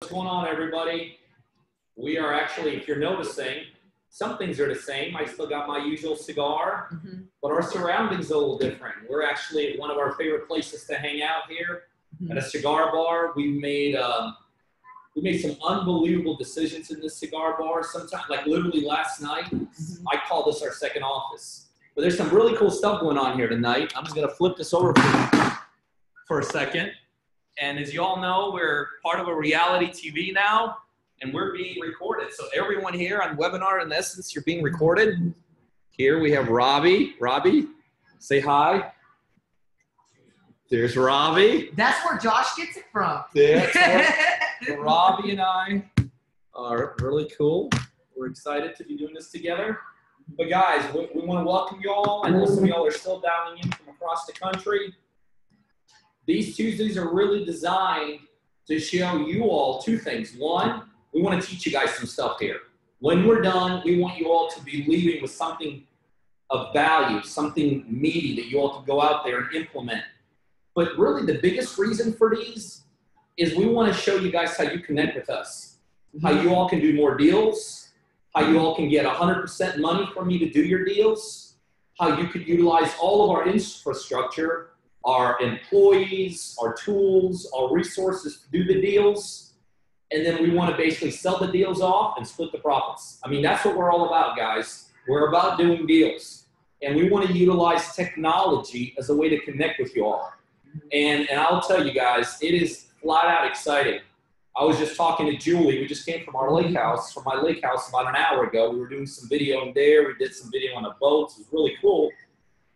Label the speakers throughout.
Speaker 1: What's going on, everybody? We are actually, if you're noticing, some things are the same. I still got my usual cigar, but our surroundings are a little different. We're actually at one of our favorite places to hang out here at a cigar bar. We made some unbelievable decisions in this cigar bar. Sometimes, like literally last night, I call this our second office. But there's some really cool stuff going on here tonight. I'm just going to flip this over for a second. And as you all know, we're part of a reality TV now, and we're being recorded. So everyone here on webinar, in essence, you're being recorded. Here we have Robbie. Robbie, say hi. There's Robbie.
Speaker 2: That's where Josh gets it from.
Speaker 1: That's where Robbie and I are really cool. We're excited to be doing this together. But guys, we want to welcome you all. I know some of y'all are still dialing in from across the country. These Tuesdays are really designed to show you all two things. One, we want to teach you guys some stuff here. When we're done, we want you all to be leaving with something of value, something meaty that you all can go out there and implement. But really the biggest reason for these is we want to show you guys how you connect with us, how you all can do more deals, how you all can get 100% money from me to do your deals, how you could utilize all of our infrastructure, our employees, our tools, our resources to do the deals. And then we want to basically sell the deals off and split the profits. I mean, that's what we're all about, guys. We're about doing deals. And we want to utilize technology as a way to connect with you all. And I'll tell you guys, it is flat out exciting. I was just talking to Julie. We just came from our lake house, from my lake house about an hour ago. We were doing some video in there. We did some video on the boats. It was really cool.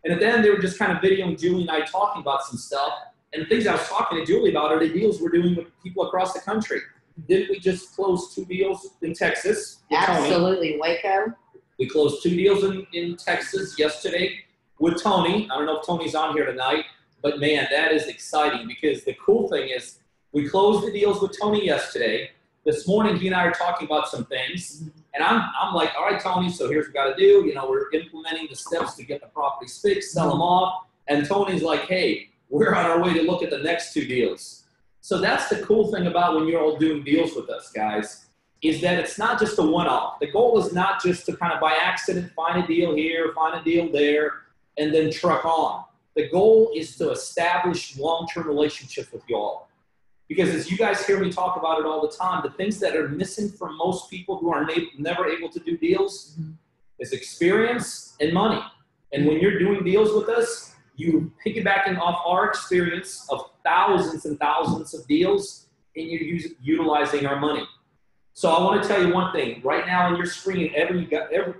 Speaker 1: And at the end, they were just kind of videoing Julie and I talking about some stuff. And the things I was talking to Julie about are the deals we're doing with people across the country. Didn't we just close 2 deals in Texas with
Speaker 2: Absolutely,
Speaker 1: Tony?
Speaker 2: Waco.
Speaker 1: We closed 2 deals in Texas yesterday with Tony. I don't know if Tony's on here tonight, but man, that is exciting because the cool thing is we closed the deals with Tony yesterday. This morning, he and I are talking about some things. And I'm like, all right, Tony, so here's what we got to do. You know, we're implementing the steps to get the properties fixed, sell them off. And Tony's like, hey, we're on our way to look at the next 2 deals. So that's the cool thing about when you're all doing deals with us, guys, is that it's not just a one-off. The goal is not just to kind of by accident find a deal here, find a deal there, and then truck on. The goal is to establish long-term relationships with you all. Because as you guys hear me talk about it all the time, the things that are missing from most people who are never able to do deals is experience and money. And when you're doing deals with us, you piggybacking off our experience of thousands and thousands of deals, and you're utilizing our money. So I want to tell you one thing. Right now on your screen,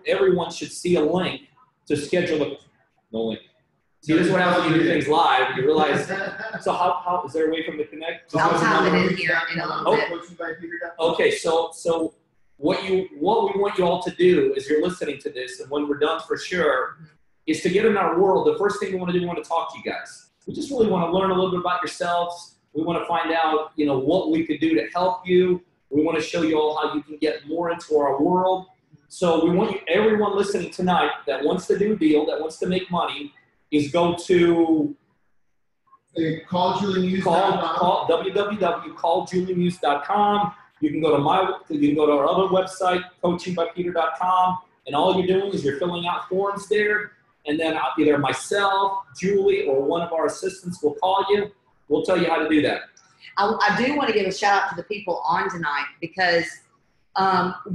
Speaker 1: everyone should see a link to schedule a no link. See, this is what happens when you do things live. You realize, so how is there a way from the connect?
Speaker 2: I'll have it in here in a little bit.
Speaker 1: Okay, so what we want you all to do as you're listening to this, and when we're done for sure, is to get in our world. The first thing we want to do, we want to talk to you guys. We just really want to learn a little bit about yourselves. We want to find out, you know, what we could do to help you. We want to show you all how you can get more into our world. So we want you, everyone listening tonight that wants to do a deal, that wants to make money, is go to www.calljuliemuse.com. You can go to our other website, coachingbypeter.com, and all you're doing is you're filling out forms there, and then either myself, Julie, or one of our assistants will call you. We'll tell you how to do that.
Speaker 2: I do want to give a shout out to the people on tonight because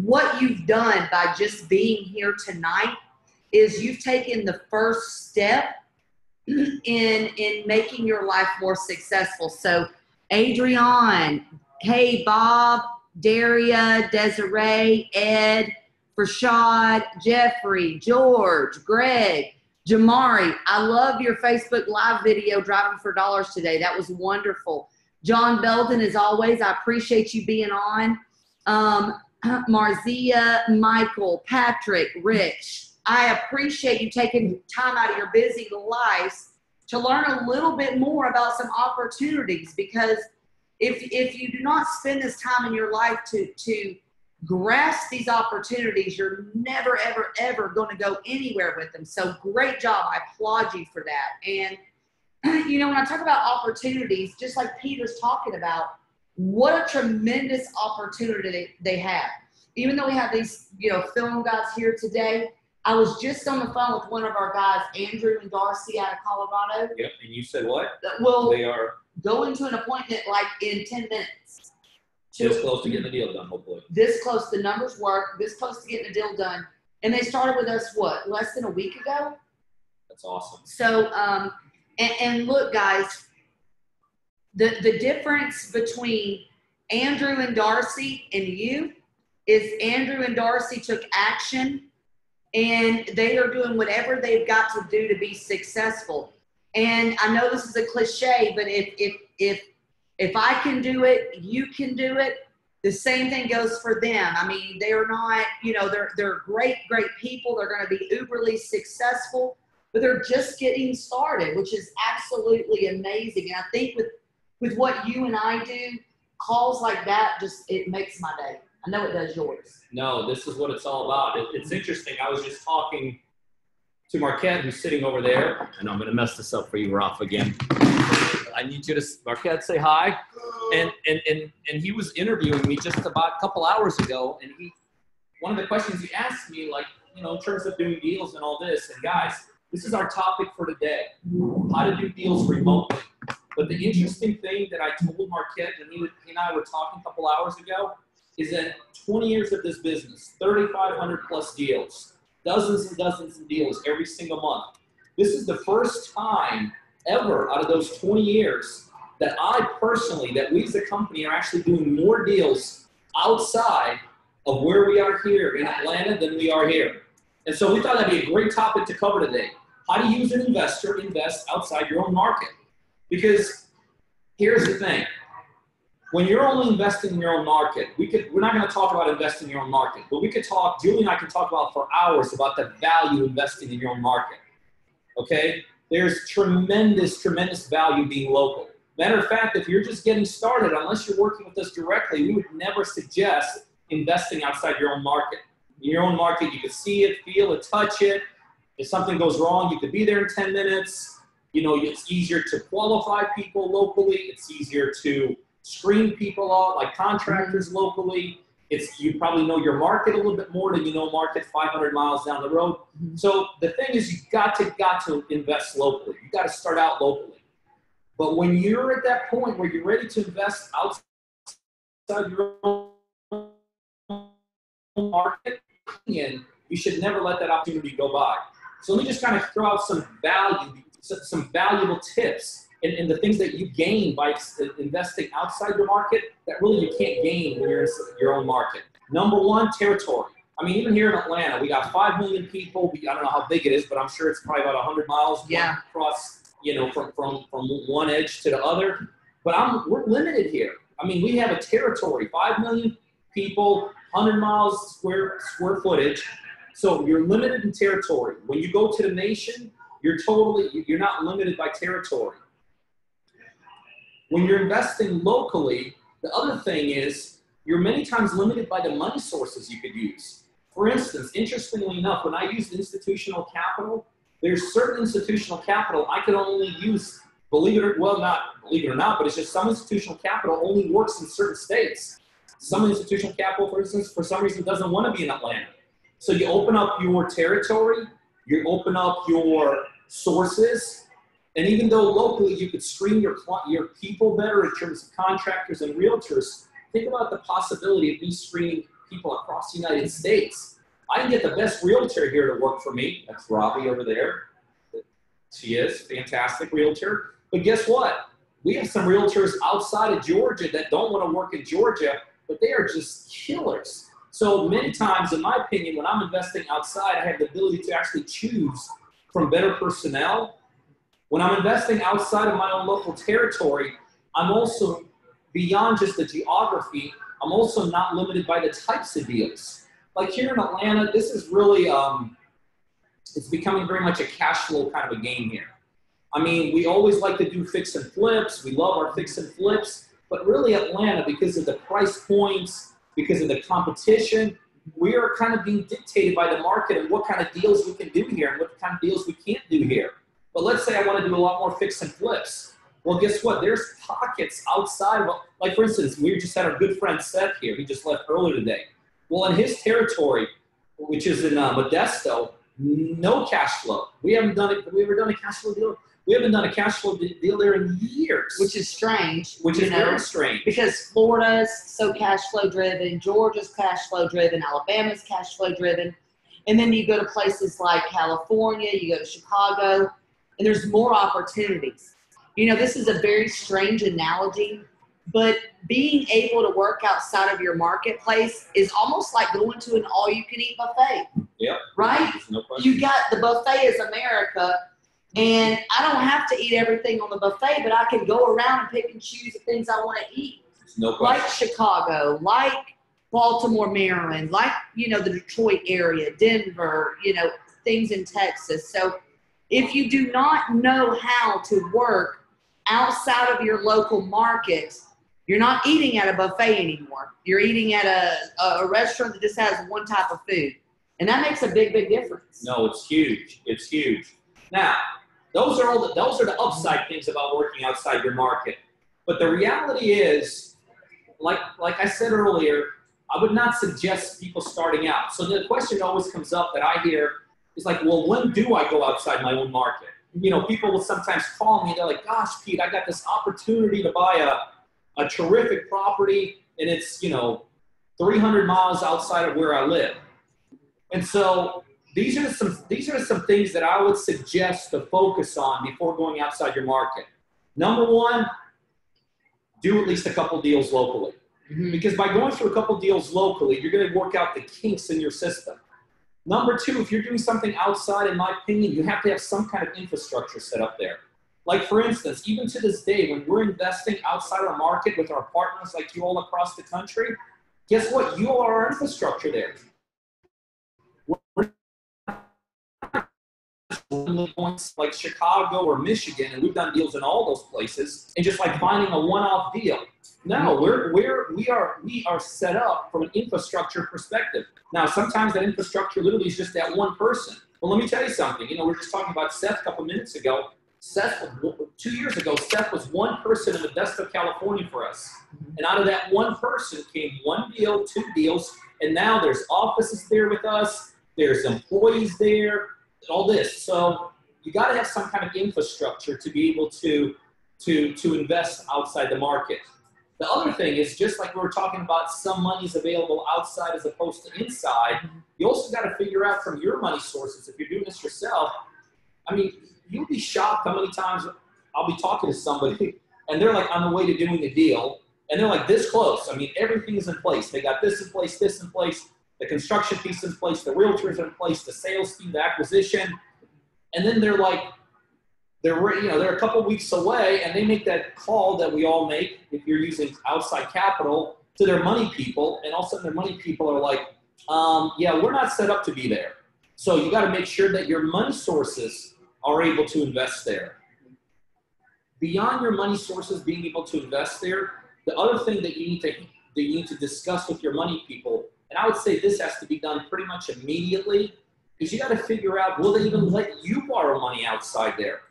Speaker 2: what you've done by just being here tonight is you've taken the first step in making your life more successful. So Adrian, hey, Bob, Daria, Desiree, Ed, Rashad, Jeffrey, George, Greg, Jamari, I love your Facebook Live video, Driving for Dollars today. That was wonderful. John Belden, as always, I appreciate you being on. Marzia, Michael, Patrick, Rich, I appreciate you taking time out of your busy lives to learn a little bit more about some opportunities, because if you do not spend this time in your life to grasp these opportunities, you're never, ever, ever going to go anywhere with them. So great job. I applaud you for that. And, you know, when I talk about opportunities, just like Peter's talking about, what a tremendous opportunity they have. Even though we have these, film guys here today, I was just on the phone with one of our guys, Andrew and Darcy out of Colorado.
Speaker 1: Yep, and you said what?
Speaker 2: Well,
Speaker 1: they are
Speaker 2: going to an appointment like in 10 minutes.
Speaker 1: This close to getting the deal done, hopefully.
Speaker 2: This close, the numbers work, this close to getting the deal done. And they started with us, less than a week ago?
Speaker 1: That's awesome.
Speaker 2: So, and look, guys, the difference between Andrew and Darcy and you is Andrew and Darcy took action, and they are doing whatever they've got to do to be successful. And I know this is a cliche, but if I can do it, you can do it. The same thing goes for them. I mean, they are not, they're great people. They're going to be uberly successful, but they're just getting started, which is absolutely amazing. And I think with what you and I do, calls like that, it makes my day. I know it does yours.
Speaker 1: No, this is what it's all about. It's interesting. I was just talking to Marquette, who's sitting over there. I know I'm going to mess this up for you, Ralph, again. I need you to, Marquette, say hi. And he was interviewing me just about a couple hours ago, and one of the questions he asked me, like, in terms of doing deals and all this, and guys, this is our topic for today, how to do deals remotely. But the interesting thing that I told Marquette, and he and I were talking a couple hours ago, is that 20 years of this business, 3,500 plus deals, dozens and dozens of deals every single month. This is the first time ever out of those 20 years that we as a company are actually doing more deals outside of where we are here in Atlanta than we are here. And so we thought that'd be a great topic to cover today. How do you as an investor invest outside your own market? Because here's the thing. When you're only investing in your own market, we're not going to talk about investing in your own market, but Julie and I can talk about for hours about the value of investing in your own market. Okay? There's tremendous, tremendous value being local. Matter of fact, if you're just getting started, unless you're working with us directly, we would never suggest investing outside your own market. In your own market, you can see it, feel it, touch it. If something goes wrong, you could be there in 10 minutes. It's easier to qualify people locally. It's easier to screen people out, like contractors locally. You probably know your market a little bit more than you know market 500 miles down the road. So the thing is, you've got to invest locally. You've got to start out locally. But when you're at that point where you're ready to invest outside your own market, you should never let that opportunity go by. So let me just kind of throw out some valuable tips and the things that you gain by investing outside your market that really you can't gain when you're in your own market. Number one, territory. I mean, even here in Atlanta, we got 5 million people. I don't know how big it is, but I'm sure it's probably about 100 miles across, from one edge to the other. But we're limited here. I mean, we have a territory, 5 million people, 100 miles square footage. So you're limited in territory. When you go to the nation, you're not limited by territory. When you're investing locally, the other thing is you're many times limited by the money sources you could use. For instance, interestingly enough, when I used institutional capital, there's certain institutional capital I could only use, not believe it or not, but it's just some institutional capital only works in certain states. Some institutional capital, for instance, for some reason doesn't want to be in Atlanta. So you open up your territory, you open up your sources, and even though locally you could screen your people better in terms of contractors and realtors, think about the possibility of me screening people across the United States. I can get the best realtor here to work for me. That's Robbie over there. She is a fantastic realtor. But guess what? We have some realtors outside of Georgia that don't want to work in Georgia, but they are just killers. So many times, in my opinion, when I'm investing outside, I have the ability to actually choose from better personnel. When I'm investing outside of my own local territory, I'm also, beyond just the geography, I'm also not limited by the types of deals. Like here in Atlanta, this is really, it's becoming very much a cash flow kind of a game here. I mean, we always like to do fix and flips. We love our fix and flips. But really Atlanta, because of the price points, because of the competition, we are kind of being dictated by the market and what kind of deals we can do here and what kind of deals we can't do here. But let's say I want to do a lot more fix and flips. Well, guess what? There's pockets outside. Like, for instance, we just had our good friend Seth here. He just left earlier today. Well, in his territory, which is in Modesto, no cash flow. We haven't done it. Have we ever done a cash flow deal? We haven't done a cash flow deal there in years.
Speaker 2: Which is strange.
Speaker 1: Which is very strange.
Speaker 2: Because Florida's so cash flow driven, Georgia's cash flow driven, Alabama's cash flow driven. And then you go to places like California, you go to Chicago, and there's more opportunities. You know, this is a very strange analogy, but being able to work outside of your marketplace is almost like going to an all-you-can-eat buffet.
Speaker 1: Yep.
Speaker 2: Right?
Speaker 1: No question.
Speaker 2: You got the buffet is America, and I don't have to eat everything on the buffet, but I can go around and pick and choose the things I want to eat.
Speaker 1: No question.
Speaker 2: Like Chicago, like Baltimore, Maryland, like, you know, the Detroit area, Denver, you know, things in Texas. So if you do not know how to work outside of your local market, you're not eating at a buffet anymore. You're eating at a restaurant that just has one type of food. And that makes a big, big difference.
Speaker 1: No, it's huge. It's huge. Now, those are the upside things about working outside your market. But the reality is, like I said earlier, I would not suggest people starting out. So the question always comes up that I hear is like, well, when do I go outside my own market? You know, people will sometimes call me. They're like, gosh, Pete, I got this opportunity to buy a terrific property, and it's, you know, 300 miles outside of where I live. And so these are some things that I would suggest to focus on before going outside your market. Number one, do at least a couple deals locally. Mm-hmm. Because by going through a couple deals locally, you're going to work out the kinks in your system. Number two, if you're doing something outside, in my opinion, you have to have some kind of infrastructure set up there. Like, for instance, even to this day, when we're investing outside our market with our partners like you all across the country, guess what? You are our infrastructure there. We're like Chicago or Michigan, and we've done deals in all those places, and just like finding a one-off deal. No, we are set up from an infrastructure perspective. Now, sometimes that infrastructure literally is just that one person. Well, let me tell you something. You know, we were just talking about Seth a couple minutes ago. 2 years ago, Seth was one person in Modesto, California for us. And out of that one person came one deal, two deals, and now there's offices there with us, there's employees there, all this. So you got to have some kind of infrastructure to be able to invest outside the market. The other thing is, just like we were talking about, some money is available outside as opposed to inside. You also got to figure out from your money sources, if you're doing this yourself. I mean, you'll be shocked how many times I'll be talking to somebody and they're like on the way to doing a deal and they're like this close. I mean, everything is in place. They got this in place, the construction piece in place, the realtors in place, the sales team, the acquisition. And then they're like, they're a couple weeks away and they make that call that we all make if you're using outside capital to their money people. And all of a sudden their money people are like, yeah, we're not set up to be there. So you got to make sure that your money sources are able to invest there. Beyond your money sources being able to invest there, the other thing that you need to discuss with your money people, and I would say this has to be done pretty much immediately, is you got to figure out, will they even let you borrow money outside there?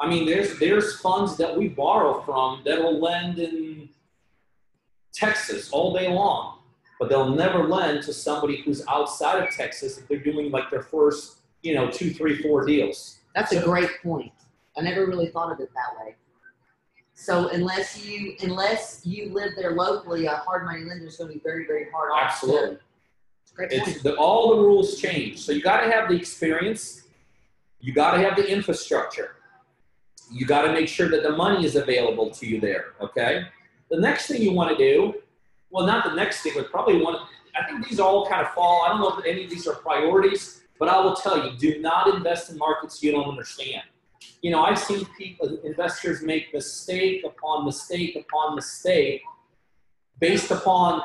Speaker 1: I mean, there's funds that we borrow from that will lend in Texas all day long, but they'll never lend to somebody who's outside of Texas if they're doing like their first, 2, 3, 4 deals.
Speaker 2: That's a great point. I never really thought of it that way. So unless you live there locally, a hard money lender is going to be very, very hard off.
Speaker 1: Absolutely.
Speaker 2: It's a great point.
Speaker 1: All the rules change. So you got to have the experience. You got to have the infrastructure. You got to make sure that the money is available to you there, okay? The next thing you want to do, well, not the next thing, but probably I think these all kind of fall. I don't know if any of these are priorities, but I will tell you, do not invest in markets you don't understand. I've seen investors make mistake upon mistake upon mistake based upon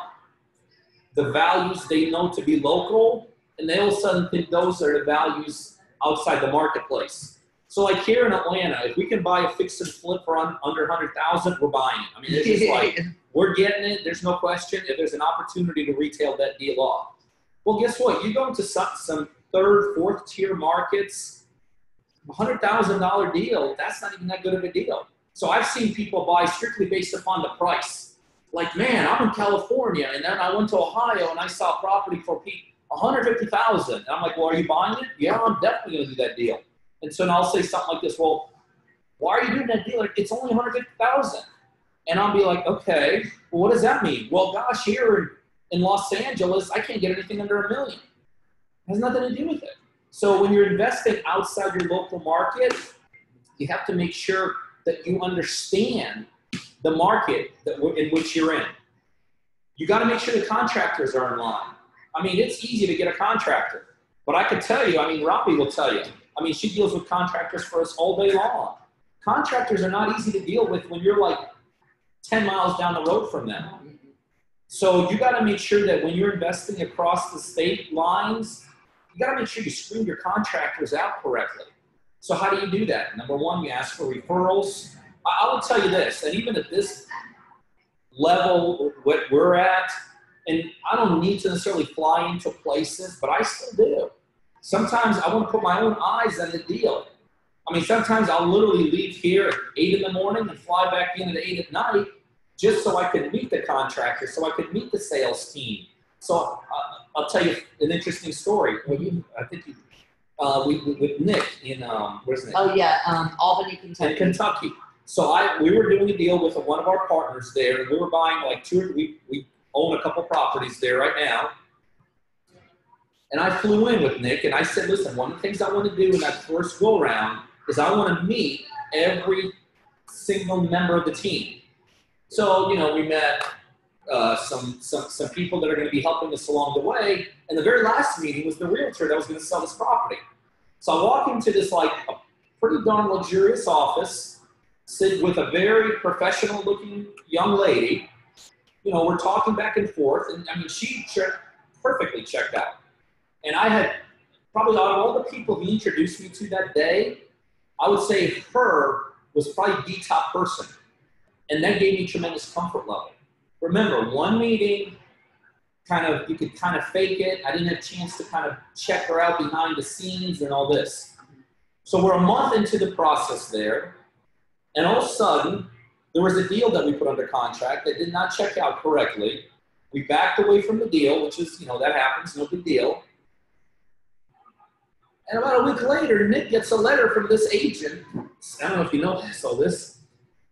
Speaker 1: the values they know to be local, and they all of a sudden think those are the values outside the marketplace. So like here in Atlanta, if we can buy a fix and flip for under $100,000, we're buying it. I mean, it's just like, we're getting it. There's no question. If there's an opportunity to retail that deal off. Well, guess what? You go into some third, fourth tier markets, $100,000 deal, that's not even that good of a deal. So I've seen people buy strictly based upon the price. Like, man, I'm in California, and then I went to Ohio, and I saw property for $150,000. And I'm like, well, are you buying it? Yeah, I'm definitely going to do that deal. And so now I'll say something like this, well, why are you doing that deal? Like, it's only $150,000. And I'll be like, okay, well, what does that mean? Well, gosh, here in Los Angeles, I can't get anything under $1 million. It has nothing to do with it. So when you're investing outside your local market, you have to make sure that you understand the market in which you're in. You got to make sure the contractors are in line. I mean, it's easy to get a contractor, but I can tell you, I mean, Robbie will tell you, I mean, she deals with contractors for us all day long. Contractors are not easy to deal with when you're like 10 miles down the road from them. So you got to make sure that when you're investing across the state lines, you got to make sure you screen your contractors out correctly. So how do you do that? Number one, you ask for referrals. I will tell you this, and even at this level, what we're at, and I don't need to necessarily fly into places, but I still do. Sometimes I want to put my own eyes on the deal. I mean, sometimes I'll literally leave here at 8 in the morning and fly back in at 8 at night just so I could meet the contractor, so I could meet the sales team. So I'll tell you an interesting story. I think with Nick in, where's Nick?
Speaker 2: Oh, yeah, Albany, Kentucky.
Speaker 1: In Kentucky. So we were doing a deal with one of our partners there, and we were buying like we own a couple properties there right now. And I flew in with Nick, and I said, listen, one of the things I want to do in that first go-around is I want to meet every single member of the team. So, you know, we met some people that are going to be helping us along the way, and the very last meeting was the realtor that was going to sell this property. So I walk into this, like, a pretty darn luxurious office, sit with a very professional-looking young lady. You know, we're talking back and forth, and, I mean, she perfectly checked out. And I had, probably out of all the people he introduced me to that day, I would say her was probably the top person. And that gave me tremendous comfort level. Remember, one meeting, you could kind of fake it. I didn't have a chance to kind of check her out behind the scenes and all this. So we're a month into the process there, and all of a sudden, there was a deal that we put under contract that did not check out correctly. We backed away from the deal, which is, you know, that happens, no big deal. And about a week later, Nick gets a letter from this agent. I don't know if you know this.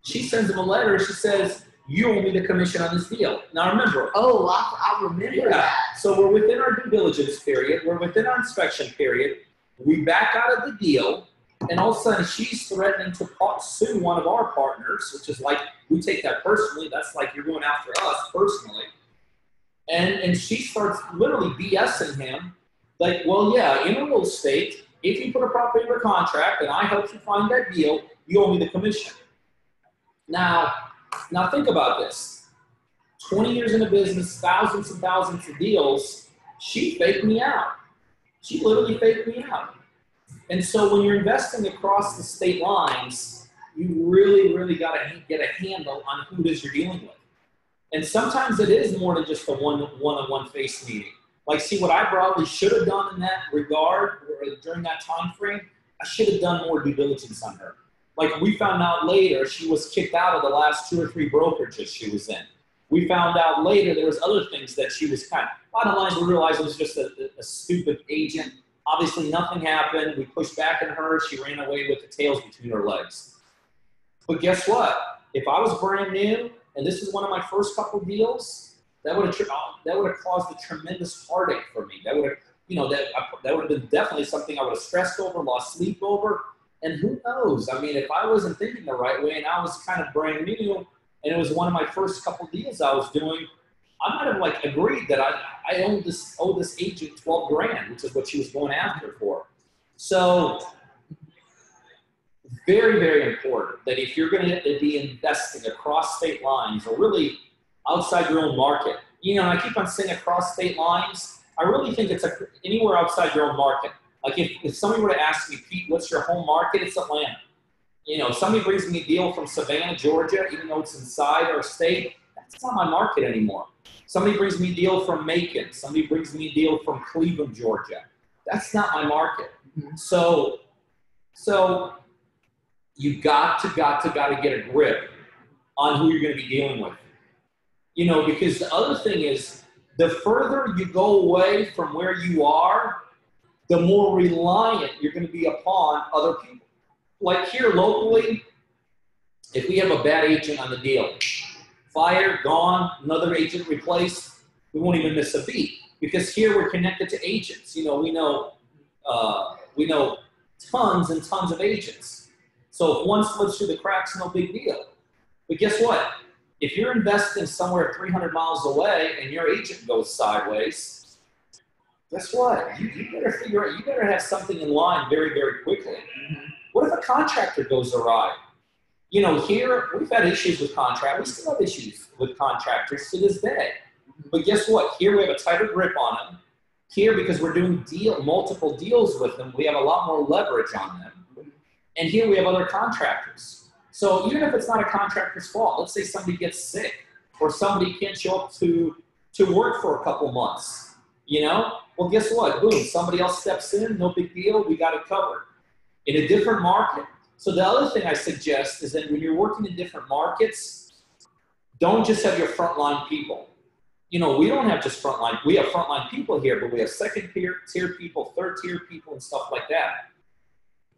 Speaker 1: She sends him a letter. She says, you owe me the commission on this deal. Now remember.
Speaker 2: Oh, I remember that.
Speaker 1: So we're within our due diligence period. We're within our inspection period. We back out of the deal. And all of a sudden, she's threatening to sue one of our partners, which is like, we take that personally. That's like you're going after us personally. And she starts literally BSing him. Like, well, yeah, in real estate, if you put a property under contract and I help you find that deal, you owe me the commission. Now think about this. 20 years in the business, thousands and thousands of deals, she faked me out. She literally faked me out. And so when you're investing across the state lines, you really, really got to get a handle on who it is you're dealing with. And sometimes it is more than just a one-on-one face meeting. Like, see, what I probably should have done in that regard, or during that time frame, I should have done more due diligence on her. Like, we found out later she was kicked out of the last 2 or 3 brokerages she was in. We found out later there was other things that she was bottom line, we realized it was just a stupid agent. Obviously, nothing happened. We pushed back on her. She ran away with the tails between her legs. But guess what? If I was brand new, and this is one of my first couple deals, that would have caused a tremendous heartache for me. That would have, you know, that would have been definitely something I would have stressed over, lost sleep over. And who knows? I mean, if I wasn't thinking the right way and I was kind of brand new, and it was one of my first couple deals I was doing, I might have like agreed that I owe this agent $12,000, which is what she was going after for. So very, very important that if you're going to be investing across state lines or really outside your own market, you know, and I keep on saying across state lines, I really think it's anywhere outside your own market. Like if somebody were to ask me, Pete, what's your home market? It's Atlanta. You know, if somebody brings me a deal from Savannah, Georgia, even though it's inside our state, that's not my market anymore. Somebody brings me a deal from Macon. Somebody brings me a deal from Cleveland, Georgia. That's not my market. So you got to get a grip on who you're going to be dealing with. You know, because the other thing is, the further you go away from where you are, the more reliant you're going to be upon other people. Like here locally, if we have a bad agent on the deal, fired, gone, another agent replaced, we won't even miss a beat. Because here we're connected to agents. You know, we know tons and tons of agents. So if one slips through the cracks, no big deal. But guess what? If you're investing somewhere 300 miles away and your agent goes sideways, guess what? You better figure out, you better have something in line very, very quickly. What if a contractor goes awry? You know, here, we've had issues with contractors. We still have issues with contractors to this day. But guess what? Here we have a tighter grip on them. Here, because we're doing multiple deals with them, we have a lot more leverage on them. And here we have other contractors. So even if it's not a contractor's fault, let's say somebody gets sick or somebody can't show up to work for a couple months, you know? Well, guess what? Boom, somebody else steps in, no big deal, we got it covered. In a different market. So the other thing I suggest is that when you're working in different markets, don't just have your frontline people. You know, we don't have just frontline, we have frontline people here, but we have second tier people, third tier people, and stuff like that.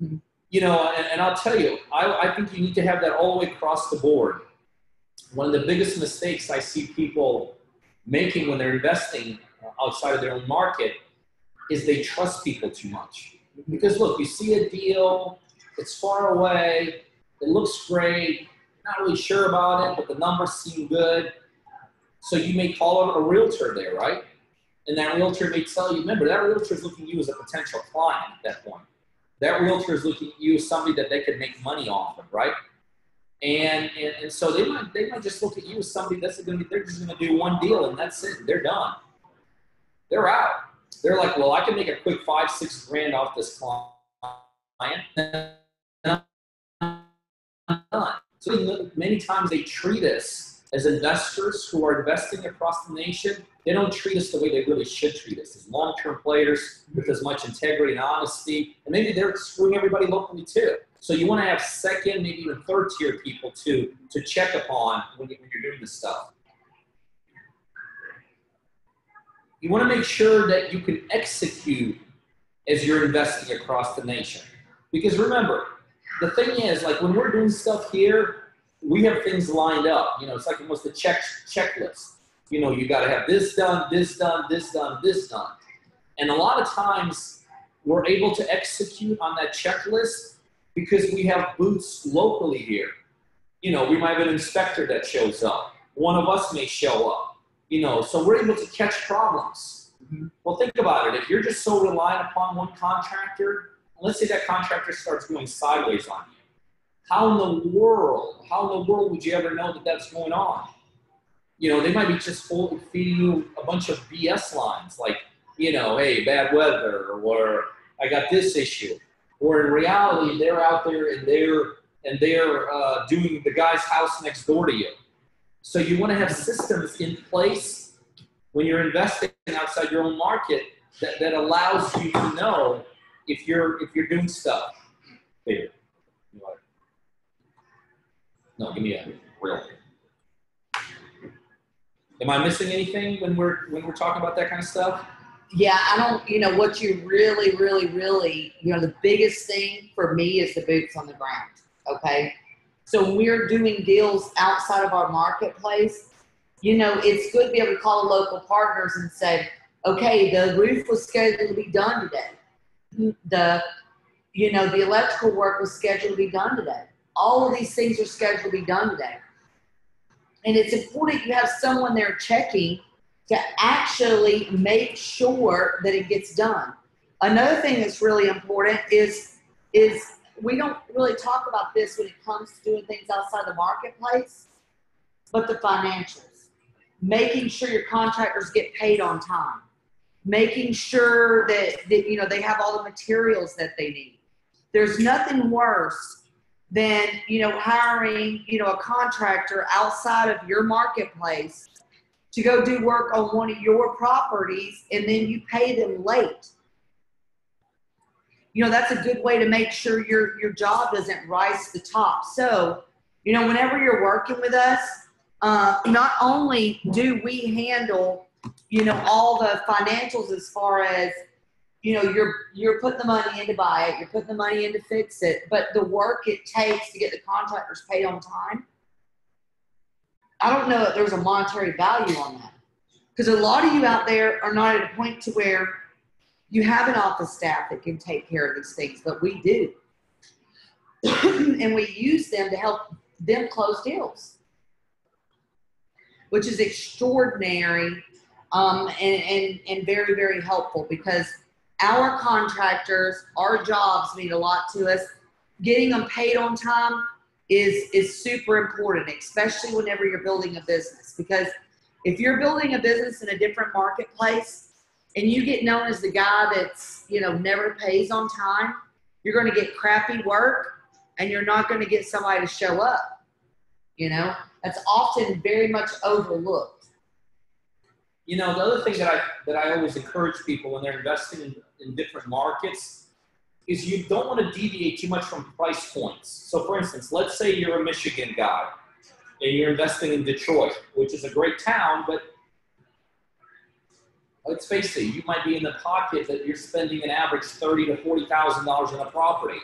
Speaker 1: Mm-hmm. You know, and I'll tell you, I think you need to have that all the way across the board. One of the biggest mistakes I see people making when they're investing outside of their own market is they trust people too much. Because look, you see a deal, it's far away, it looks great, not really sure about it, but the numbers seem good. So you may call a realtor there, right? And that realtor may tell you, remember, that realtor is looking at you as a potential client at that point. That realtor is looking at you as somebody that they could make money off of, right? And so they might just look at you as somebody they're just going to do one deal and that's it. They're done. They're out. They're like, well, I can make a quick 5-6 grand off this client. And I'm done. So many times they treat us as investors who are investing across the nation. They don't treat us the way they really should treat us as long-term players with as much integrity and honesty. And maybe they're screwing everybody locally too. So you want to have second, maybe even third tier people to check upon when you're doing this stuff. You want to make sure that you can execute as you're investing across the nation. Because remember, the thing is, like when we're doing stuff here, we have things lined up. You know, it's like almost a checklist. You know, you got to have this done, this done, this done, this done. And a lot of times we're able to execute on that checklist because we have boots locally here. You know, we might have an inspector that shows up. One of us may show up. You know, so we're able to catch problems. Mm-hmm. Well, think about it. If you're just so reliant upon one contractor, let's say that contractor starts going sideways on you. How in the world would you ever know that that's going on? You know, they might be just feeding you a bunch of BS lines like, you know, hey, bad weather, or I got this issue. Or in reality, they're out there and they're doing the guy's house next door to you. So you want to have systems in place when you're investing outside your own market that allows you to know if you're doing stuff. Here. No, give me a real. Am I missing anything when we're talking about that kind of stuff?
Speaker 2: Yeah, I don't, you know, what you really, you know, the biggest thing for me is the boots on the ground, okay? So when we're doing deals outside of our marketplace, you know, it's good to be able to call the local partners and say, okay, the roof was scheduled to be done today. The electrical work was scheduled to be done today. All of these things are scheduled to be done today. And it's important you have someone there checking to actually make sure that it gets done. Another thing that's really important is we don't really talk about this when it comes to doing things outside the marketplace, but the financials. Making sure your contractors get paid on time. Making sure that you know, they have all the materials that they need. There's nothing worse than, you know, hiring, you know, a contractor outside of your marketplace to go do work on one of your properties and then you pay them late. that's a good way to make sure your job doesn't rise to the top. So, whenever you're working with us, not only do we handle, all the financials as far as, you're putting the money in to buy it, you're putting the money in to fix it, but the work it takes to get the contractors paid on time, I don't know that there's a monetary value on that. Because a lot of you out there are not at a point to where you have an office staff that can take care of these things, but we do. And we use them to help them close deals, which is extraordinary and very, very helpful, because our contractors, our jobs mean a lot to us. Getting them paid on time is super important, especially whenever you're building a business. Because if you're building a business in a different marketplace and you get known as the guy that's, never pays on time, you're going to get crappy work and you're not going to get somebody to show up. That's often very much overlooked.
Speaker 1: The other thing that I always encourage people when they're investing in different markets is you don't want to deviate too much from price points. So for instance, let's say you're a Michigan guy and you're investing in Detroit, which is a great town, but let's face it, you might be in the pocket that you're spending an average $30,000 to $40,000 on a property.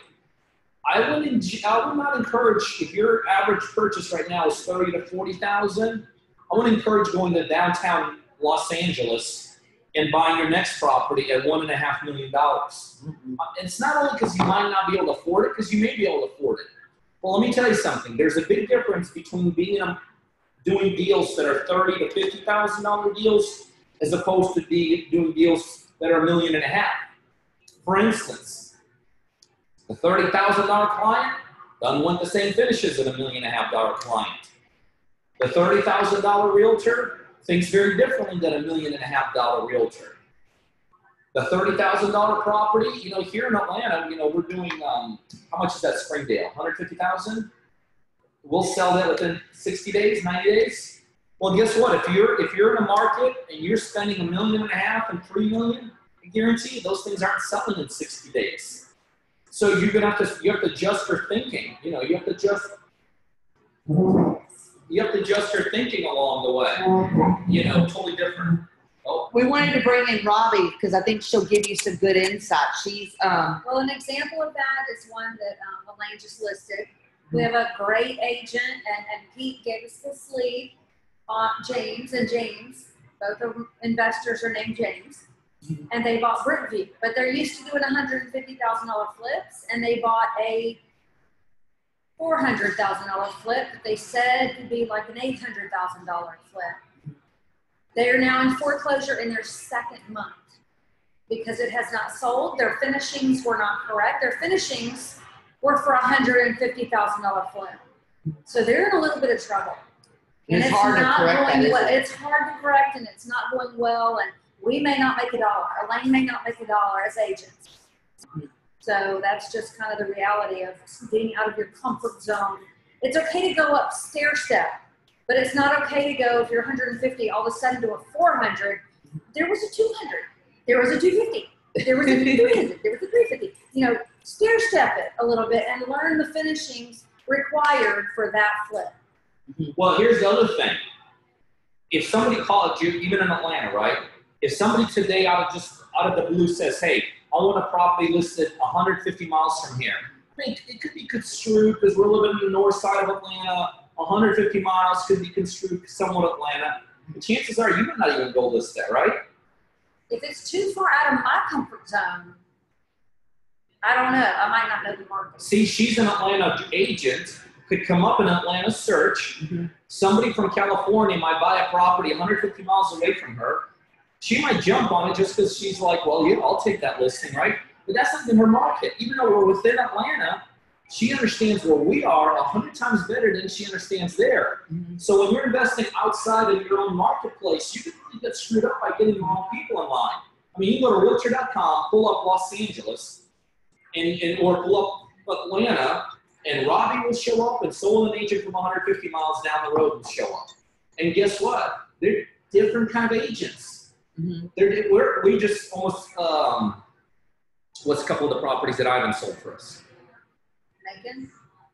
Speaker 1: I would not encourage, if your average purchase right now is $30,000 to $40,000, I would encourage going to downtown Los Angeles and buying your next property at $1.5 million. It's not only because you might not be able to afford it, because you may be able to afford it. Well, let me tell you something. There's a big difference between doing deals that are $30,000 to $50,000 deals as opposed to doing deals that are $1.5 million. For instance, the $30,000 client doesn't want the same finishes as a $1.5 million client. The $30,000 realtor thinks very differently than a $1.5 million realtor. The $30,000 property, here in Atlanta, we're doing, how much is that Springdale? 150,000? We'll sell that within 60 days, 90 days. Well, guess what? If you're in a market and you're spending $1.5 million and $3 million, I guarantee you those things aren't selling in 60 days. So you have to adjust your thinking. You have to adjust your thinking along the way. Totally different. Oh.
Speaker 2: We wanted to bring in Robbie because I think she'll give you some good insight. She's
Speaker 3: well, an example of that is one that Elaine just listed. We have a great agent, and Pete gave us this lead. James and James, both of investors are named James, and they bought Brookview, but they're used to doing $150,000 flips, and they bought a $400,000 flip that they said could be like an $800,000 flip. They are now in foreclosure in their second month because it has not sold. Their finishings were not correct. Their finishings were for $150,000 flip. So they're in a little bit of trouble. And it's hard to correct that. It's hard to correct, and it's not going well, and we may not make $1. Elaine may not make $1 as agents. So that's just kind of the reality of getting out of your comfort zone. It's okay to go up stair step, but it's not okay to go, if you're 150, all of a sudden to a 400. There was a 200. There was a 250. There was a 300. There was a 350. Stair step it a little bit and learn the finishings required for that flip.
Speaker 1: Well, here's the other thing. If somebody called you, even in Atlanta, right? If somebody today out of the blue says, hey, I want a property listed 150 miles from here. I mean, it could be construed because we're living in the north side of Atlanta. 150 miles could be construed somewhat Atlanta. The chances are you might not even go list there, right?
Speaker 3: If it's too far out of my comfort zone, I don't know. I might not know the market.
Speaker 1: See, she's an Atlanta agent. Could come up in Atlanta search. Somebody from California might buy a property 150 miles away from her. She might jump on it just because she's like, well, yeah, I'll take that listing, right? But that's not in her market. Even though we're within Atlanta, she understands where we are 100 times better than she understands there. So when you're investing outside of your own marketplace, you can really get screwed up by getting the wrong people in line. I mean, you go to realtor.com, pull up Los Angeles, or pull up Atlanta, and Robbie will show up, and so will an agent from 150 miles down the road will show up. And guess what? They're different kind of agents. We just almost What's a couple of the properties that Ivan sold for us?
Speaker 3: Macon?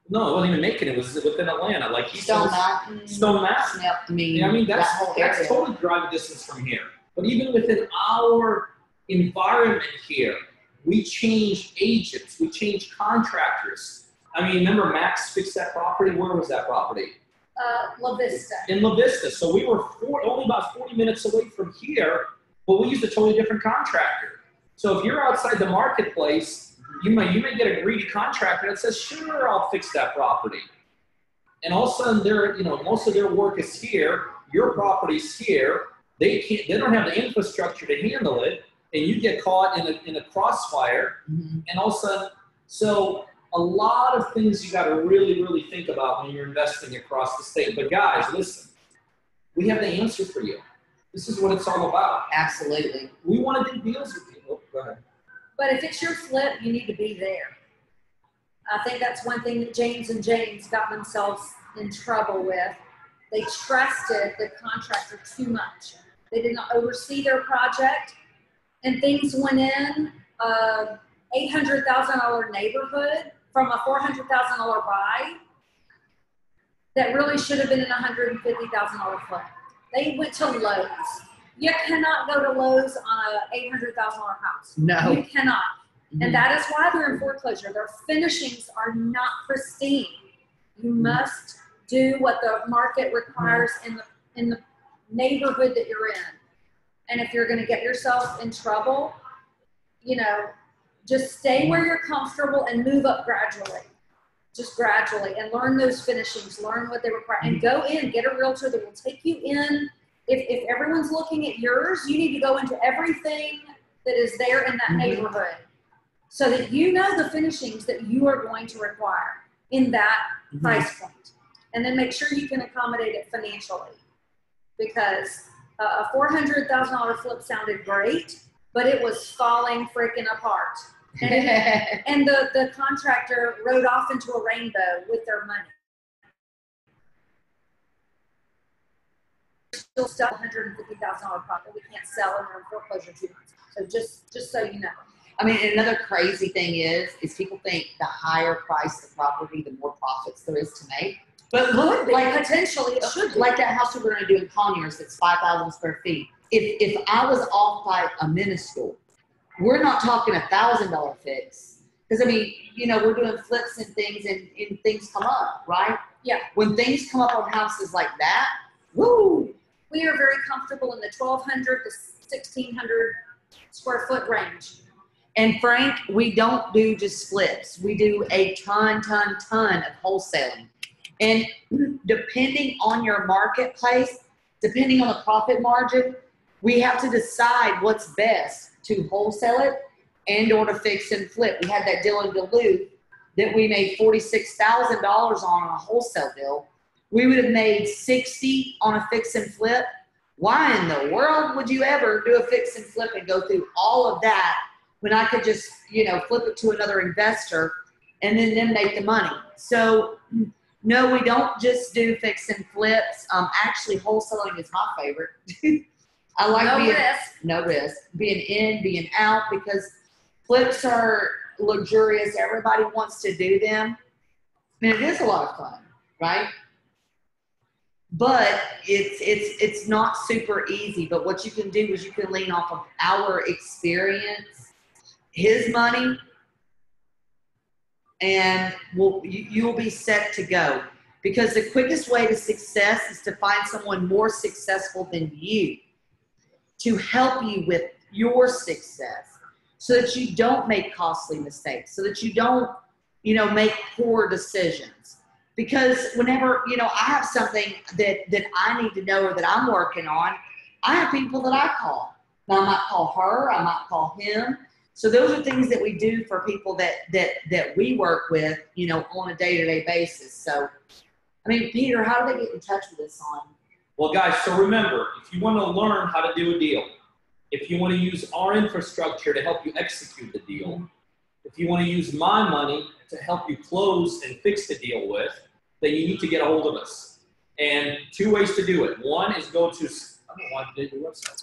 Speaker 1: No, it wasn't even Macon. It was within Atlanta. Like he
Speaker 2: Stone
Speaker 1: sold
Speaker 2: Mountain.
Speaker 1: Stone Mountain.
Speaker 2: I mean,
Speaker 1: Yeah, I mean
Speaker 2: that whole
Speaker 1: that's
Speaker 2: area.
Speaker 1: totally driving distance from here. But even within our environment here, we changed agents, we changed contractors. I mean, remember Max fixed that property? Where was that property?
Speaker 3: La Vista.
Speaker 1: In La Vista. So we were only about 40 minutes away from here, but we used a totally different contractor. So if you're outside the marketplace, you may get a greedy contractor that says, sure, I'll fix that property. And all of a sudden, most of their work is here, your property's here, they don't have the infrastructure to handle it, and you get caught in a crossfire, and all of a sudden, so a lot of things you got to really, really think about when you're investing across the state. But guys, listen, we have the answer for you. This is what it's all about.
Speaker 2: Absolutely.
Speaker 1: We want to do deals with you. Oh, go ahead.
Speaker 3: But if it's your flip, you need to be there. I think that's one thing that James and James got themselves in trouble with. They trusted the contractor too much. They did not oversee their project, and things went in $800,000 neighborhood from a $400,000 buy that really should have been an $150,000 flip. They went to Lowe's. You cannot go to Lowe's on a $800,000 house.
Speaker 2: No.
Speaker 3: You cannot. And that is why they're in foreclosure. Their finishings are not pristine. You must do what the market requires in the neighborhood that you're in. And if you're going to get yourself in trouble, just stay where you're comfortable and move up gradually. Just gradually, and learn those finishings, learn what they require, and go in, get a realtor that will take you in. If everyone's looking at yours, you need to go into everything that is there in that neighborhood so that you know the finishings that you are going to require in that price point. And then make sure you can accommodate it financially, because a $400,000 flip sounded great, but it was falling freaking apart. And the contractor rode off into a rainbow with their money. Still stuck $150,000 property we can't sell, and we're in foreclosure 2 months. So just so you know.
Speaker 2: I mean, another crazy thing is people think the higher price the property, the more profits there is to make. But look, like
Speaker 3: potentially it should be.
Speaker 2: Like that house we're going to do in Conyers that's 5,000 square feet. If I was off by a minuscule, we're not talking $1,000 fix. Because I mean, we're doing flips and things, and things come up, right?
Speaker 3: Yeah.
Speaker 2: When things come up on houses like that, woo!
Speaker 3: We are very comfortable in the 1,200 to 1,600 square foot range.
Speaker 2: And Frank, we don't do just flips. We do a ton of wholesaling. And depending on your marketplace, depending on the profit margin, we have to decide what's best to wholesale it and or to fix and flip. We had that deal in Duluth that we made $46,000 on a wholesale deal. We would have made $60 on a fix and flip. Why in the world would you ever do a fix and flip and go through all of that when I could just, flip it to another investor and then make the money? So no, we don't just do fix and flips. Actually, wholesaling is my favorite. I like no risk, being in, being out, because flips are luxurious. Everybody wants to do them. I mean, it is a lot of fun, right? But it's not super easy. But what you can do is you can lean off of our experience, his money, and you'll be set to go. Because the quickest way to success is to find someone more successful than you to help you with your success, so that you don't make costly mistakes, so that you don't, make poor decisions. Because whenever, I have something that I need to know or that I'm working on, I have people that I call. Now, I might call her, I might call him. So those are things that we do for people that we work with, on a day-to-day basis. So, I mean, Peter, how do they get in touch with us on?
Speaker 1: Well, guys, so remember, if you want to learn how to do a deal, if you want to use our infrastructure to help you execute the deal, if you want to use my money to help you close and fix the deal with, then you need to get a hold of us. And 2 ways to do it. One is go to, I don't want to do your website.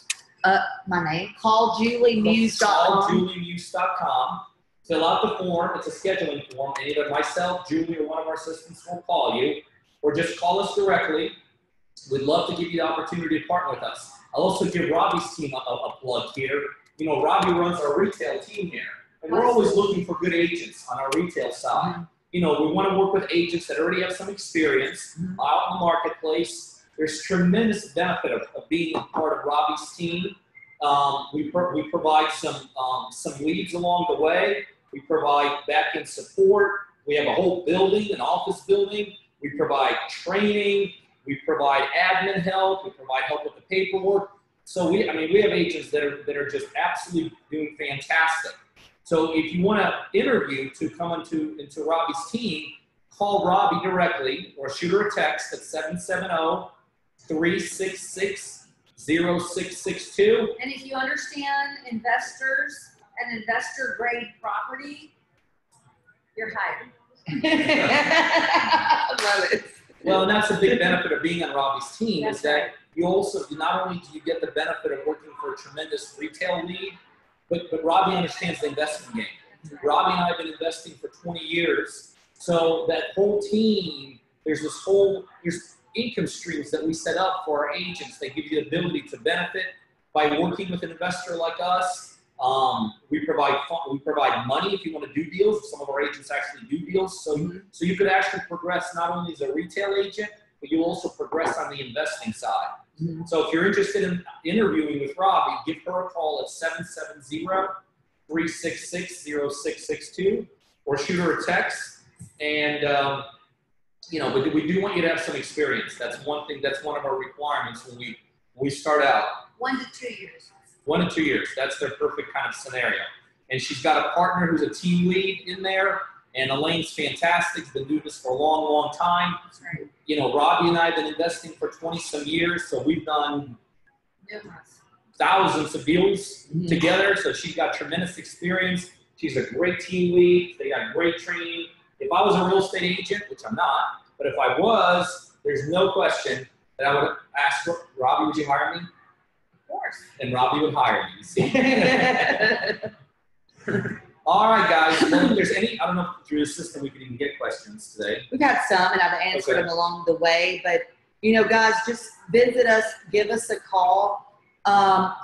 Speaker 2: My name, calljuliemuse.com.
Speaker 1: Calljuliemuse.com. fill out the form. It's a scheduling form, and either myself, Julie, or one of our assistants will call you, or just call us directly. We'd love to give you the opportunity to partner with us. I'll also give Robbie's team a plug here. You know, Robbie runs our retail team here, and we're always looking for good agents on our retail side. You know, we want to work with agents that already have some experience out in the marketplace. There's tremendous benefit of being part of Robbie's team. We provide some leads along the way. We provide back-end support. We have a whole building, an office building. We provide training. We provide admin help. We provide help with the paperwork. So we have agents that are just absolutely doing fantastic. So if you want to interview to come into Robbie's team, call Robbie directly or shoot her a text at 770-366-0662.
Speaker 3: And if you understand investors and investor grade property, you're hired.
Speaker 2: I love it.
Speaker 1: Well, and that's a big benefit of being on Robbie's team
Speaker 3: That's
Speaker 1: is that
Speaker 3: right.
Speaker 1: you also, not only do you get the benefit of working for a tremendous retail lead, but Robbie understands the investment game. Robbie and I have been investing for 20 years. So that whole team, there's income streams that we set up for our agents. They give you the ability to benefit by working with an investor like us. We provide money if you want to do deals. Some of our agents actually do deals. So you could actually progress not only as a retail agent, but you'll also progress on the investing side. So if you're interested in interviewing with Robbie, give her a call at 770-366-0662 or shoot her a text. And, you know, but we do want you to have some experience. That's one thing. That's one of our requirements when we start out.
Speaker 3: 1 to 2 years.
Speaker 1: 1 to 2 years. That's their perfect kind of scenario. And she's got a partner who's a team lead in there. And Elaine's fantastic. She's been doing this for a long, long time.
Speaker 3: That's right.
Speaker 1: You know, Robbie and I have been investing for 20-some years. So we've done
Speaker 3: Numerous.
Speaker 1: thousands of deals together. So she's got tremendous experience. She's a great team lead. They got great training. If I was a real estate agent, which I'm not, but if I was, there's no question that I would ask Robbie, would you hire me?
Speaker 3: Of course.
Speaker 1: And Robbie would hire me. You see? All right, guys. Well, if there's any, I don't know if through the system we can even get questions today.
Speaker 2: We've had some, and I've answered them along the way. But, you know, guys, just visit us, give us a call.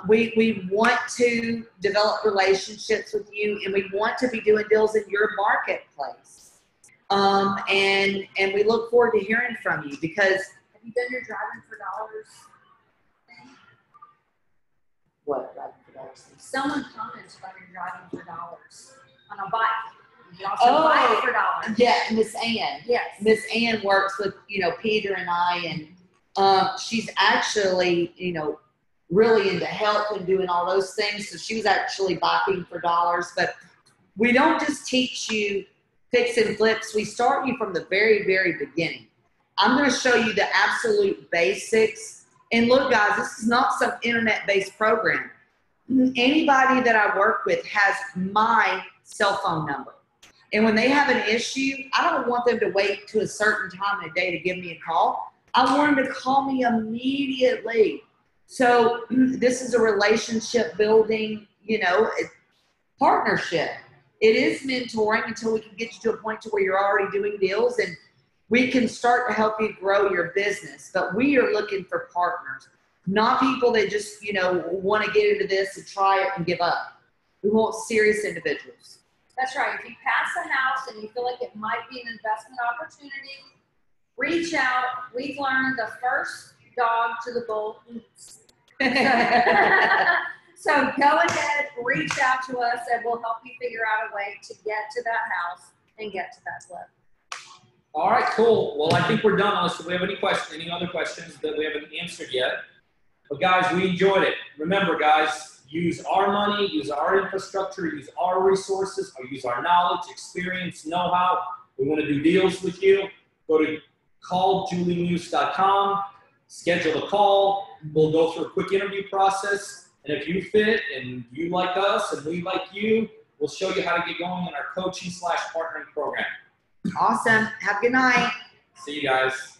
Speaker 2: We want to develop relationships with you, and we want to be doing deals in your marketplace. And we look forward to hearing from you because.
Speaker 3: Have you done your driving for dollars thing?
Speaker 2: What, driving for dollars?
Speaker 3: Someone commented about your driving for dollars on a bike. You can also buy it for dollars.
Speaker 2: Yeah, Miss Ann.
Speaker 3: Yes.
Speaker 2: Miss Ann works with, you know, Peter and I, and she's actually, you know, really into health and doing all those things. So she was actually biking for dollars. But we don't just teach you fix and flips. We start you from the very, very beginning. I'm going to show you the absolute basics. And look, guys, this is not some internet-based program. Anybody that I work with has my cell phone number. And when they have an issue, I don't want them to wait to a certain time in a day to give me a call. I want them to call me immediately. So this is a relationship building, you know, partnership. It is mentoring until we can get you to a point to where you're already doing deals and we can start to help you grow your business. But we are looking for partners, not people that just, you know, want to get into this and try it and give up. We want serious individuals.
Speaker 3: That's right. If you pass a house and you feel like it might be an investment opportunity, reach out. We've learned the first dog to the bull eats. So go ahead, reach out to us, and we'll help you figure out a way to get to that house and get to that flip.
Speaker 1: All right, cool. Well, I think we're done unless we have any other questions that we haven't answered yet. But guys, we enjoyed it. Remember, guys, use our money, use our infrastructure, use our resources, or use our knowledge, experience, know-how. We want to do deals with you. Go to calljuliemuse.com, schedule a call. We'll go through a quick interview process. And if you fit and you like us and we like you, we'll show you how to get going in our coaching/partnering program.
Speaker 2: Awesome. Have a good night.
Speaker 1: See you guys.